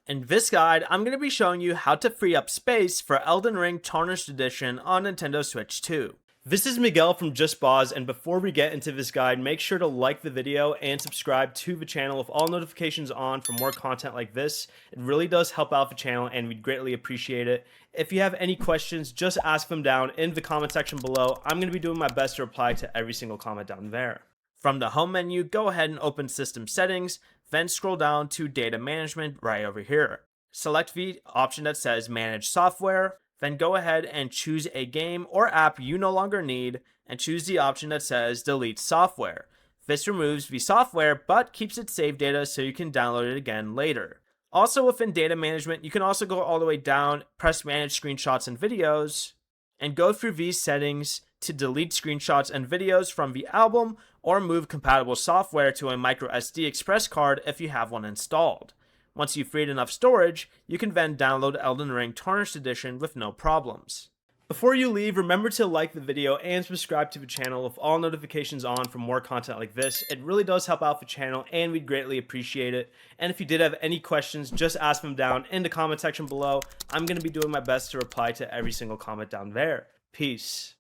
In this guide, I'm going to be showing you how to free up space for Elden Ring Tarnished Edition on Nintendo Switch 2. This is Miguel from JustBOZ, and before we get into this guide, make sure to like the video and subscribe to the channel with all notifications on for more content like this. It really does help out the channel and we'd greatly appreciate it. If you have any questions, just ask them down in the comment section below. I'm going to be doing my best to reply to every single comment down there. From the home menu, go ahead and open System Settings, then scroll down to Data Management right over here. Select the option that says Manage Software, then go ahead and choose a game or app you no longer need, and choose the option that says Delete Software. This removes the software, but keeps its save data so you can download it again later. Also within Data Management, you can also go all the way down, press Manage Screenshots and Videos, and go through these settings to delete screenshots and videos from the album or move compatible software to a microSD express card if you have one installed. Once you've freed enough storage, you can then download Elden Ring Tarnished Edition with no problems. Before you leave, remember to like the video and subscribe to the channel with all notifications on for more content like this. It really does help out the channel and we'd greatly appreciate it. And if you did have any questions, just ask them down in the comment section below. I'm going to be doing my best to reply to every single comment down there. Peace.